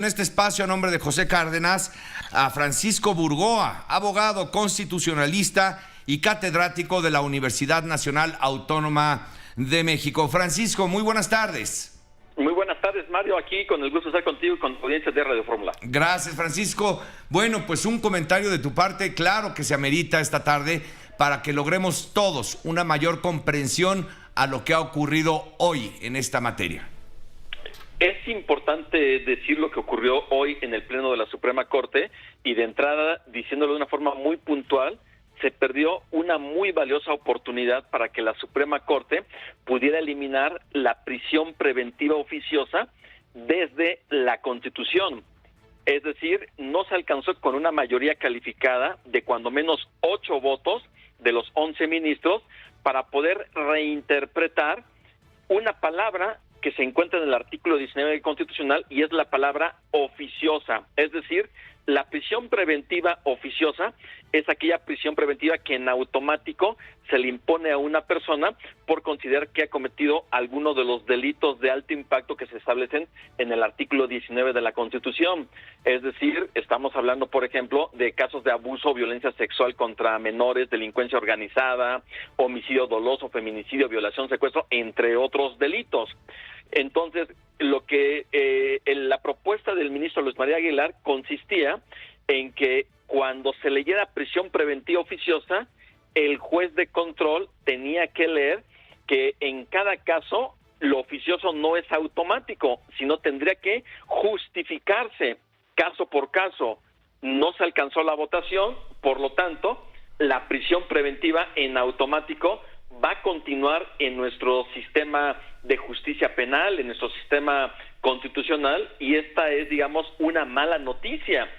En este espacio, a nombre de José Cárdenas, a Francisco Burgoa, abogado constitucionalista y catedrático de la Universidad Nacional Autónoma de México. Francisco, muy buenas tardes. Muy buenas tardes, Mario, aquí con el gusto de estar contigo y con tu audiencia de Radio Fórmula. Gracias, Francisco. Bueno, pues un comentario de tu parte, claro que se amerita esta tarde para que logremos todos una mayor comprensión a lo que ha ocurrido hoy en esta materia. Es importante decir lo que ocurrió hoy en el Pleno de la Suprema Corte y de entrada, diciéndolo de una forma muy puntual, se perdió una muy valiosa oportunidad para que la Suprema Corte pudiera eliminar la prisión preventiva oficiosa desde la Constitución. Es decir, no se alcanzó con una mayoría calificada de cuando menos 8 votos de los 11 ministros para poder reinterpretar una palabra que se encuentra en el artículo 19 constitucional y es la palabra oficiosa. Es decir, la prisión preventiva oficiosa es aquella prisión preventiva que en automático se le impone a una persona por considerar que ha cometido alguno de los delitos de alto impacto que se establecen en el artículo 19 de la Constitución. Es decir, estamos hablando, por ejemplo, de casos de abuso o violencia sexual contra menores, delincuencia organizada, homicidio doloso, feminicidio, violación, secuestro, entre otros delitos. Entonces, lo que la propuesta del ministro Luis María Aguilar consistía en que cuando se leyera prisión preventiva oficiosa, el juez de control tenía que leer que en cada caso lo oficioso no es automático, sino tendría que justificarse caso por caso. No se alcanzó la votación, por lo tanto, la prisión preventiva en automático va a continuar en nuestro sistema de justicia penal, en nuestro sistema constitucional, y esta es, digamos, una mala noticia,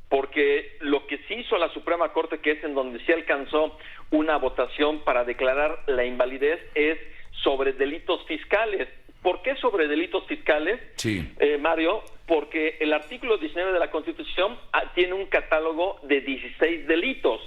porque lo que sí hizo la Suprema Corte, que es en donde sí alcanzó una votación para declarar la invalidez, es sobre delitos fiscales. ¿Por qué sobre delitos fiscales, Sí. Mario? Porque el artículo 19 de la Constitución tiene un catálogo de 16 delitos,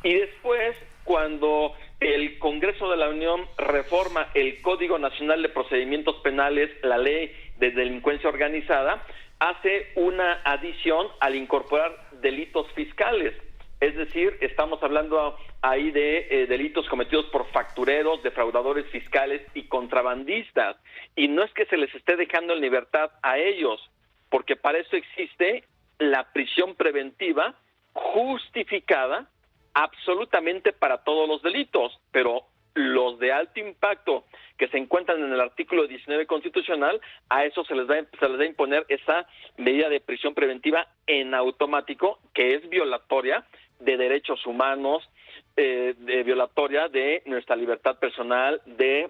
y después, cuando el Congreso de la Unión reforma el Código Nacional de Procedimientos Penales, la Ley de Delincuencia Organizada, hace una adición al incorporar delitos fiscales. Es decir, estamos hablando ahí de delitos cometidos por factureros, defraudadores fiscales y contrabandistas. Y no es que se les esté dejando en libertad a ellos, porque para eso existe la prisión preventiva justificada absolutamente para todos los delitos, pero los de alto impacto que se encuentran en el artículo 19 constitucional, a eso se les va a imponer esa medida de prisión preventiva en automático, que es violatoria de derechos humanos, violatoria de nuestra libertad personal, de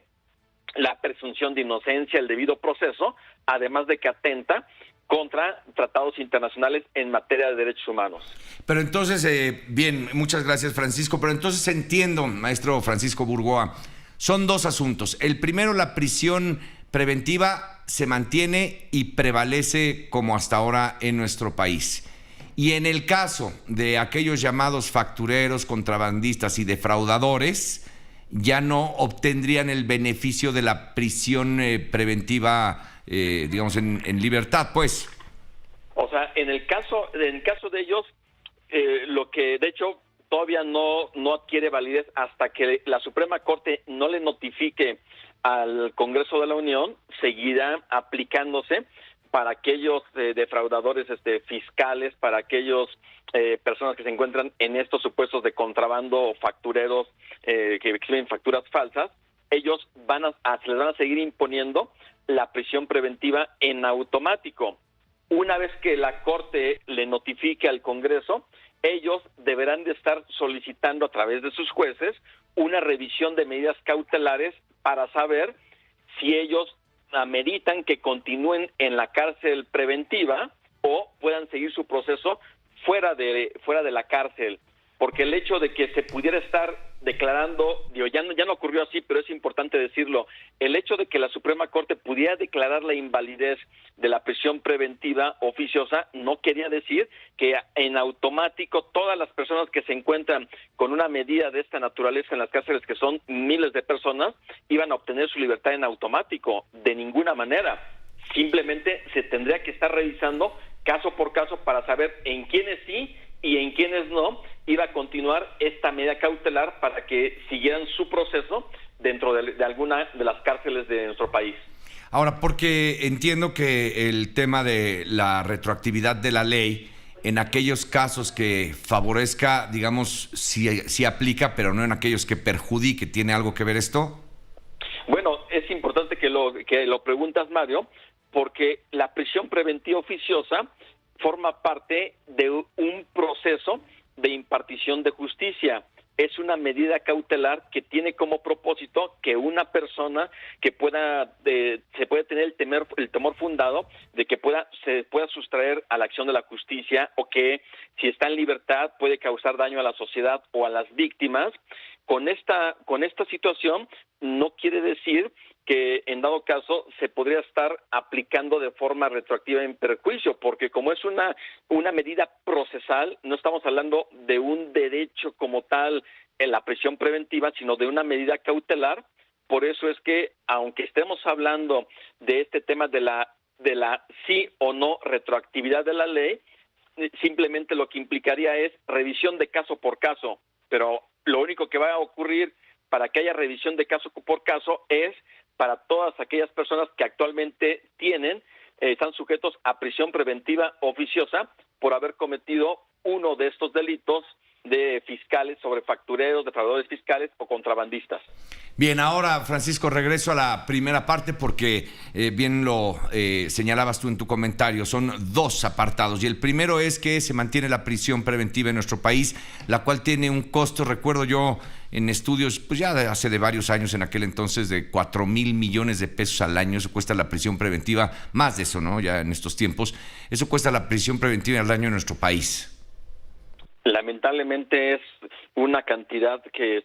la presunción de inocencia, el debido proceso, además de que atenta contra tratados internacionales en materia de derechos humanos. Pero entonces, bien, muchas gracias, Francisco, pero entonces entiendo, maestro Francisco Burgoa, son dos asuntos. El primero, la prisión preventiva se mantiene y prevalece como hasta ahora en nuestro país. Y en el caso de aquellos llamados factureros, contrabandistas y defraudadores, ya no obtendrían el beneficio de la prisión preventiva, digamos, en libertad, pues. O sea, en el caso de ellos, lo que de hecho todavía no adquiere validez hasta que la Suprema Corte no le notifique al Congreso de la Unión, seguirá aplicándose para aquellos defraudadores fiscales, para aquellos personas que se encuentran en estos supuestos de contrabando o factureros que exhiben facturas falsas. Ellos se les van a seguir imponiendo la prisión preventiva en automático. Una vez que la Corte le notifique al Congreso, ellos deberán de estar solicitando a través de sus jueces una revisión de medidas cautelares para saber si ellos ameritan que continúen en la cárcel preventiva o puedan seguir su proceso fuera de la cárcel. Porque el hecho de que se pudiera estar declarando, ya no ocurrió así, pero es importante decirlo, el hecho de que la Suprema Corte pudiera declarar la invalidez de la prisión preventiva oficiosa no quería decir que en automático todas las personas que se encuentran con una medida de esta naturaleza en las cárceles, que son miles de personas, iban a obtener su libertad en automático, de ninguna manera. Simplemente se tendría que estar revisando caso por caso para saber en quiénes sí y en quiénes no iba a continuar esta medida cautelar para que siguieran su proceso dentro de alguna de las cárceles de nuestro país. Ahora, porque entiendo que el tema de la retroactividad de la ley, en aquellos casos que favorezca, digamos, sí aplica, pero no en aquellos que perjudique, ¿tiene algo que ver esto? Bueno, es importante que lo preguntas, Mario, porque la prisión preventiva oficiosa forma parte de un proceso de impartición de justicia. Es una medida cautelar que tiene como propósito que una persona que se puede tener el temor fundado de que se pueda sustraer a la acción de la justicia, o que si está en libertad puede causar daño a la sociedad o a las víctimas. Con esta situación no quiere decir que en dado caso se podría estar aplicando de forma retroactiva en perjuicio, porque como es una medida procesal, no estamos hablando de un derecho como tal en la prisión preventiva, sino de una medida cautelar. Por eso es que, aunque estemos hablando de este tema de la sí o no retroactividad de la ley, simplemente lo que implicaría es revisión de caso por caso, pero lo único que va a ocurrir para que haya revisión de caso por caso es para todas aquellas personas que actualmente están sujetos a prisión preventiva oficiosa por haber cometido uno de estos delitos de fiscales, sobrefactureros, defraudadores fiscales o contrabandistas. Bien, ahora, Francisco, regreso a la primera parte porque bien lo señalabas tú en tu comentario. Son dos apartados y el primero es que se mantiene la prisión preventiva en nuestro país, la cual tiene un costo, recuerdo yo, en estudios, pues ya hace de varios años en aquel entonces, de 4,000 millones de pesos al año. Eso cuesta la prisión preventiva, más de eso, ¿no? Ya en estos tiempos, eso cuesta la prisión preventiva al año en nuestro país. Lamentablemente es una cantidad que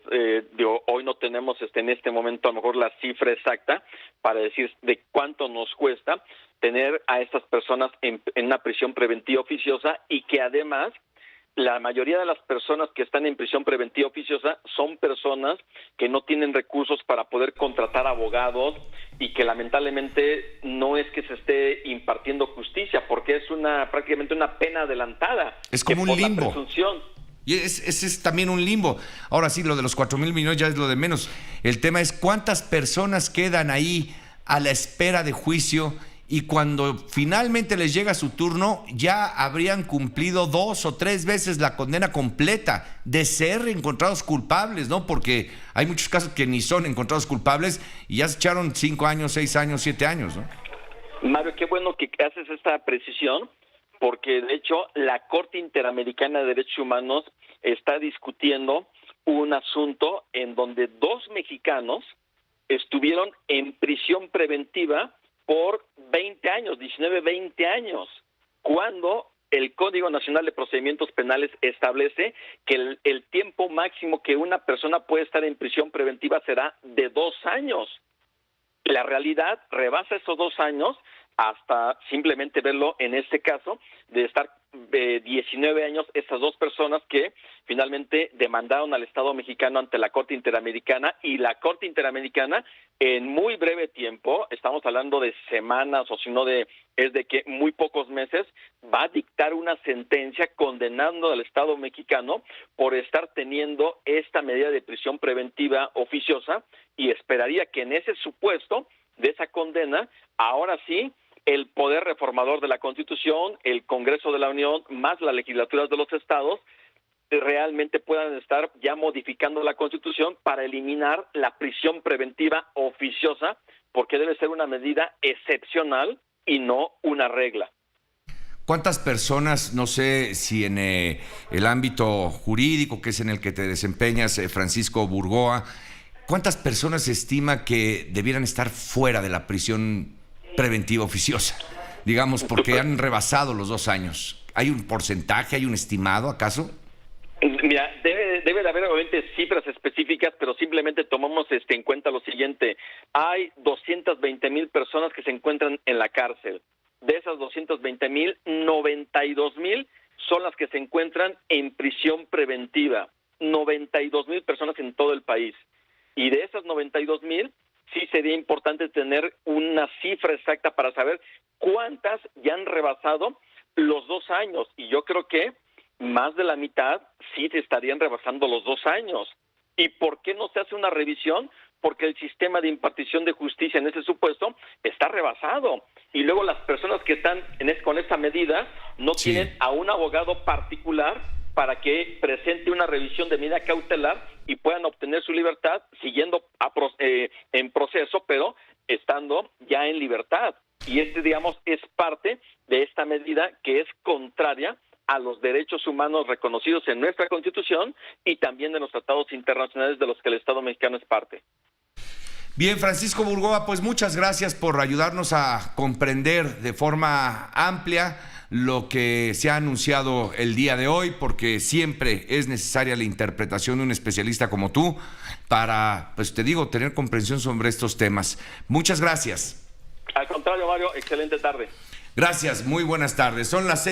hoy no tenemos en este momento a lo mejor la cifra exacta para decir de cuánto nos cuesta tener a estas personas en una prisión preventiva oficiosa, y que además la mayoría de las personas que están en prisión preventiva oficiosa son personas que no tienen recursos para poder contratar abogados, y que lamentablemente no es que se esté impartiendo justicia, porque es prácticamente una pena adelantada. Es como un limbo. La presunción. Y ese es también un limbo. Ahora sí, lo de los 4,000 millones ya es lo de menos. El tema es cuántas personas quedan ahí a la espera de juicio, y cuando finalmente les llega su turno ya habrían cumplido 2 o 3 veces la condena completa de ser encontrados culpables, ¿no? Porque hay muchos casos que ni son encontrados culpables y ya se echaron 5 años, 6 años, 7 años, ¿no? Mario, qué bueno que haces esta precisión, porque de hecho la Corte Interamericana de Derechos Humanos está discutiendo un asunto en donde 2 mexicanos estuvieron en prisión preventiva por 20 años, 19, 20 años, cuando el Código Nacional de Procedimientos Penales establece que el tiempo máximo que una persona puede estar en prisión preventiva será de 2 años. La realidad rebasa esos 2 años hasta simplemente verlo en este caso de estar 19 años estas 2 personas que finalmente demandaron al Estado mexicano ante la Corte Interamericana, y la Corte Interamericana en muy breve tiempo, estamos hablando de semanas o si no es de que muy pocos meses, va a dictar una sentencia condenando al Estado mexicano por estar teniendo esta medida de prisión preventiva oficiosa, y esperaría que en ese supuesto de esa condena, ahora sí, el poder reformador de la Constitución, el Congreso de la Unión, más las legislaturas de los estados, realmente puedan estar ya modificando la Constitución para eliminar la prisión preventiva oficiosa, porque debe ser una medida excepcional y no una regla. ¿Cuántas personas, no sé si en el ámbito jurídico, que es en el que te desempeñas, Francisco Burgoa, cuántas personas se estima que debieran estar fuera de la prisión preventiva oficiosa? Digamos, porque han rebasado los 2 años. ¿Hay un porcentaje, hay un estimado, acaso? Mira, debe de haber obviamente cifras específicas, pero simplemente tomamos en cuenta lo siguiente. Hay 220,000 personas que se encuentran en la cárcel. De esas 220,000, 92,000 son las que se encuentran en prisión preventiva. 92,000 personas en todo el país. Y de esas 92,000, sí sería importante tener una cifra exacta para saber cuántas ya han rebasado los 2 años, y yo creo que más de la mitad sí se estarían rebasando los 2 años. ¿Y por qué no se hace una revisión? Porque el sistema de impartición de justicia en ese supuesto está rebasado. Y luego las personas que están con esta medida no tienen a un abogado particular para que presente una revisión de medida cautelar y puedan obtener su libertad siguiendo en proceso, pero estando ya en libertad. Y digamos, es parte de esta medida que es contraria a los derechos humanos reconocidos en nuestra Constitución y también de los tratados internacionales de los que el Estado mexicano es parte. Bien, Francisco Burgoa, pues muchas gracias por ayudarnos a comprender de forma amplia lo que se ha anunciado el día de hoy, porque siempre es necesaria la interpretación de un especialista como tú para, pues te digo, tener comprensión sobre estos temas. Muchas gracias. Al contrario, Mario, excelente tarde. Gracias, muy buenas tardes. Son las